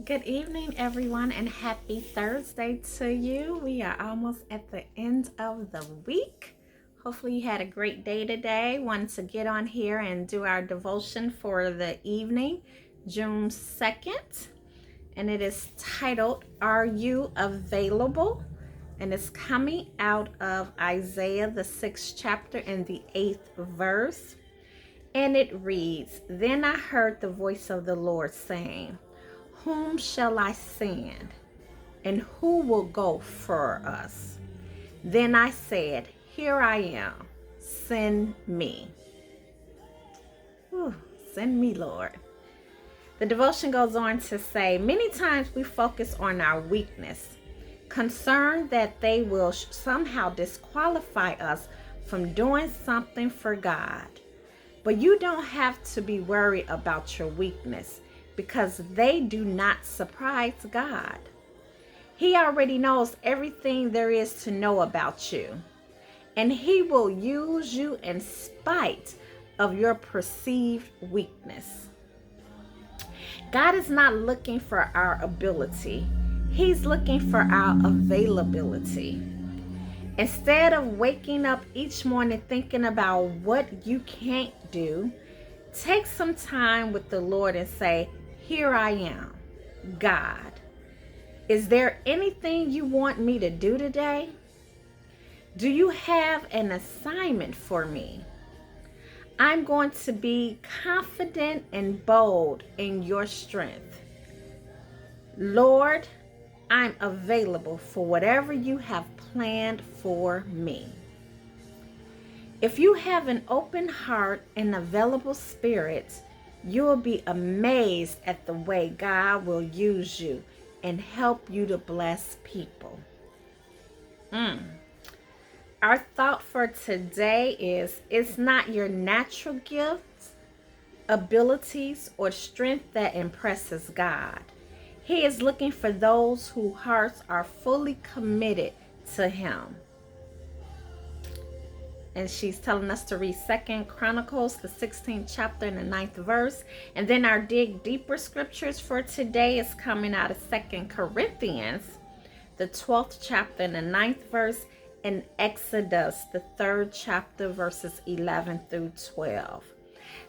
Good evening, everyone, and happy Thursday to you. We are almost at the end of the week. Hopefully, you had a great day today. Wanted to get on here and do our devotion for the evening, June 2nd, and it is titled, Are You Available? And it's coming out of Isaiah, the 6th chapter, and the 8th verse. And it reads, Then I heard the voice of the Lord saying, Whom shall I send? And who will go for us? Then I said, Here I am. Send me. Whew, send me, Lord. The devotion goes on to say, many times we focus on our weakness, concerned that they will somehow disqualify us from doing something for God. But you don't have to be worried about your weakness because they do not surprise God. He already knows everything there is to know about you, and He will use you in spite of your perceived weakness. God is not looking for our ability, He's looking for our availability. Instead of waking up each morning thinking about what you can't do, take some time with the Lord and say, Here I am, God. Is there anything you want me to do today? Do you have an assignment for me? I'm going to be confident and bold in your strength. Lord, I'm available for whatever you have planned for me. If you have an open heart and available spirit, you will be amazed at the way God will use you and help you to bless people. Our thought for today is, it's not your natural gifts, abilities, or strength that impresses God. He is looking for those whose hearts are fully committed to Him. And she's telling us to read 2nd Chronicles, the 16th chapter and the 9th verse. And then our dig deeper scriptures for today is coming out of 2nd Corinthians, the 12th chapter and the 9th verse, and Exodus, the 3rd chapter, verses 11 through 12.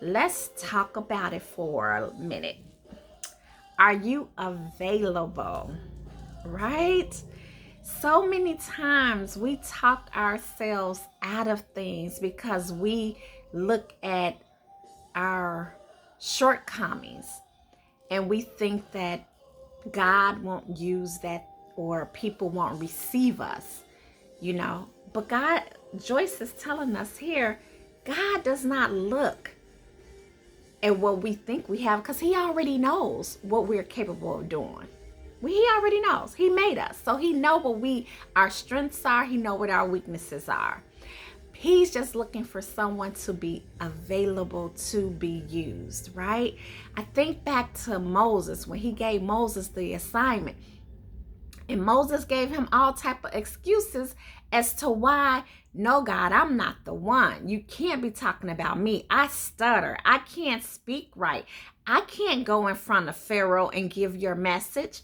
Let's talk about it for a minute. Are you available? Right? So many times we talk ourselves out of things because we look at our shortcomings and we think that God won't use that or people won't receive us, But God, Joyce is telling us here, God does not look at what we think we have because He already knows what we're capable of doing. He already knows. He made us. So He knows what our strengths are. He knows what our weaknesses are. He's just looking for someone to be available to be used, right? I think back to Moses when He gave Moses the assignment. And Moses gave him all type of excuses as to why, no, God, I'm not the one. You can't be talking about me. I stutter. I can't speak right. I can't go in front of Pharaoh and give your message.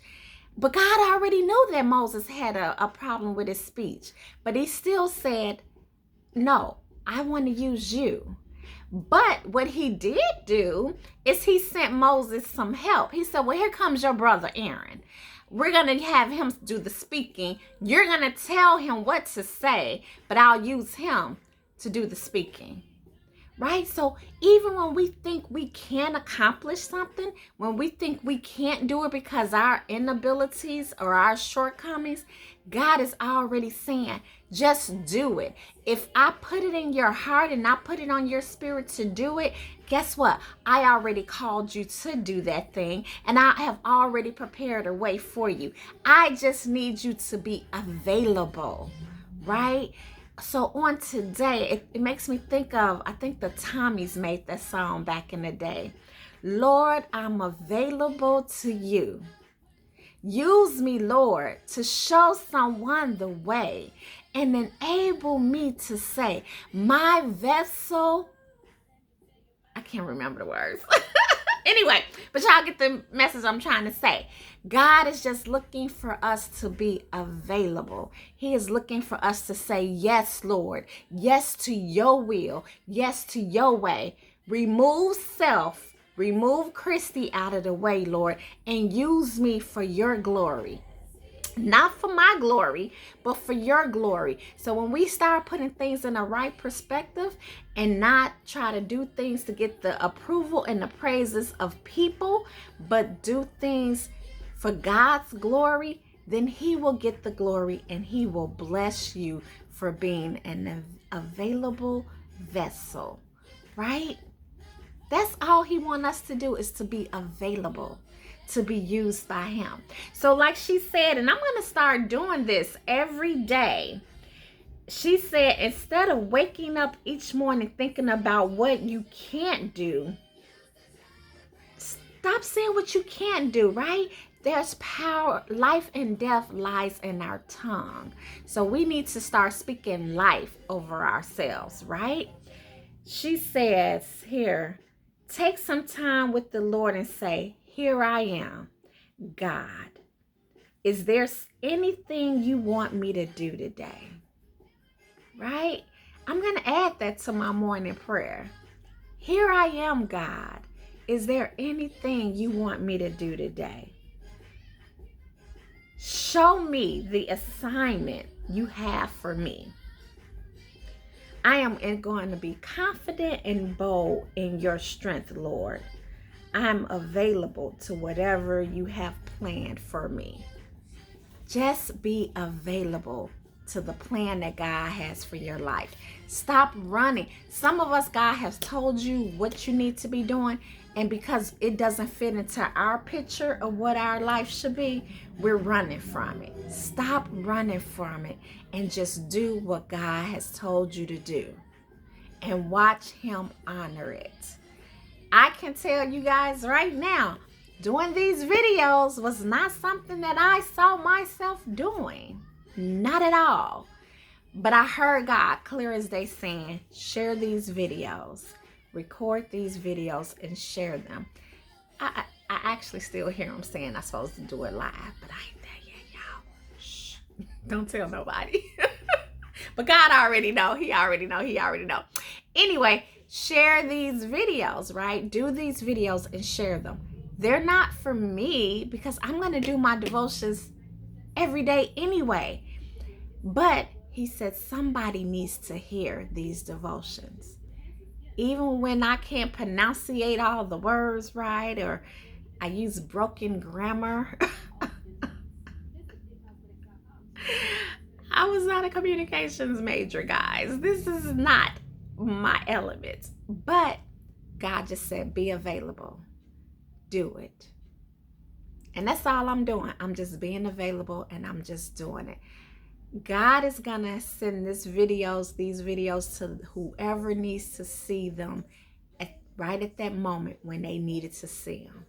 But God already knew that Moses had a problem with his speech. But He still said, no, I want to use you. But what He did do is He sent Moses some help. He said, well, here comes your brother Aaron. We're going to have him do the speaking. You're going to tell him what to say, but I'll use him to do the speaking. Right? So even when we think we can't accomplish something, when we think we can't do it because our inabilities or our shortcomings, God is already saying, just do it. If I put it in your heart and I put it on your spirit to do it, guess what? I already called you to do that thing and I have already prepared a way for you. I just need you to be available, right? So on today, it makes me think of, I think the Tommies made that song back in the day. Lord, I'm available to you. Use me, Lord, to show someone the way and enable me to say, my vessel, I can't remember the words. Anyway, but y'all get the message I'm trying to say. God is just looking for us to be available. He is looking for us to say, yes, Lord. Yes to your will. Yes to your way. Remove self. Remove Christy out of the way, Lord, and use me for your glory. Not for my glory, but for your glory. So when we start putting things in the right perspective and not try to do things to get the approval and the praises of people, but do things for God's glory, then he will get the glory and he will bless you for being an available vessel, right? That's all he wants us to do, is to be available, to be used by him. So like she said, and I'm going to start doing this every day. She said, instead of waking up each morning thinking about what you can't do, stop saying what you can't do, right? There's power. Life and death lies in our tongue. So we need to start speaking life over ourselves, right? She says here, take some time with the Lord and say, here I am, God. Is there anything you want me to do today? Right? I'm going to add that to my morning prayer. Here I am, God. Is there anything you want me to do today? Show me the assignment you have for me. I am going to be confident and bold in your strength, Lord. I'm available to whatever you have planned for me. Just be available to the plan that God has for your life. Stop running. Some of us, God has told you what you need to be doing, and because it doesn't fit into our picture of what our life should be, we're running from it. Stop running from it and just do what God has told you to do and watch him honor it. I can tell you guys right now, doing these videos was not something that I saw myself doing. Not at all. But I heard God clear as day saying, share these videos, record these videos and share them. I actually still hear him saying I'm supposed to do it live, but I ain't there yet, y'all. Shh. Don't tell nobody. But God already know. He already know. Anyway, share these videos, right? Do these videos and share them. They're not for me because I'm going to do my devotions every day anyway. But he said somebody needs to hear these devotions. Even when I can't pronunciate all the words right, or I use broken grammar. I was not a communications major, guys. This is not my element. But God just said, be available. Do it. And that's all I'm doing. I'm just being available and I'm just doing it. God is going to send these videos to whoever needs to see them right at that moment when they needed to see them.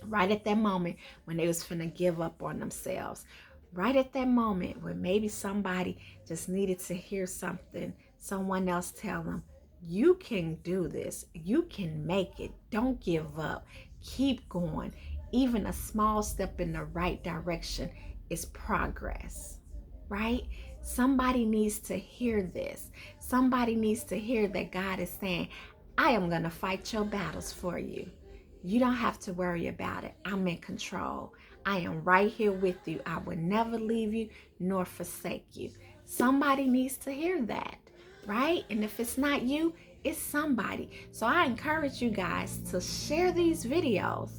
Right at that moment when they was finna give up on themselves. Right at that moment when maybe somebody just needed to hear something, someone else tell them, you can do this. You can make it. Don't give up. Keep going. Even a small step in the right direction is progress, right? Somebody needs to hear this. Somebody needs to hear that God is saying, I am going to fight your battles for you. You don't have to worry about it. I'm in control. I am right here with you. I will never leave you nor forsake you. Somebody needs to hear that, right? And if it's not you, it's somebody. So I encourage you guys to share these videos.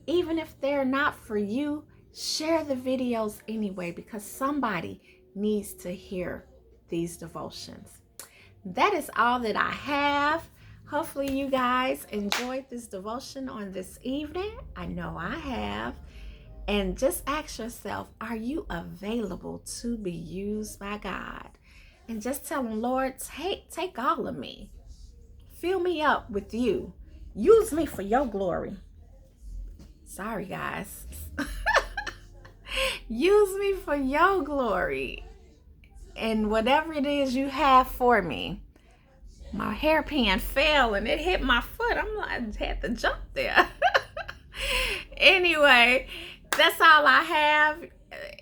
Even if they're not for you, share the videos anyway, because somebody needs to hear these devotions. That is all that I have. Hopefully you guys enjoyed this devotion on this evening. I know I have. And just ask yourself, are you available to be used by God? And just tell him, Lord, take all of me. Fill me up with you. Use me for your glory. Sorry, guys. Use me for your glory. And whatever it is you have for me. My hairpin fell and it hit my foot. I had to jump there. Anyway, that's all I have.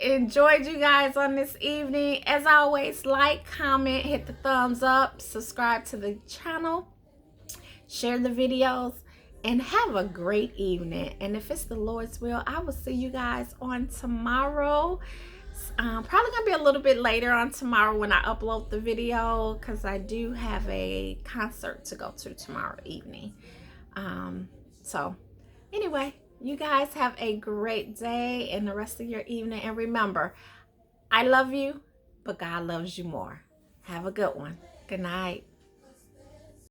Enjoyed you guys on this evening. As always, like, comment, hit the thumbs up, subscribe to the channel, share the videos, and have a great evening. And if it's the Lord's will, I will see you guys on tomorrow. Probably gonna be a little bit later on tomorrow when I upload the video, because I do have a concert to go to tomorrow evening. So anyway, you guys have a great day and the rest of your evening. And remember, I love you, but God loves you more. Have a good one. Good night.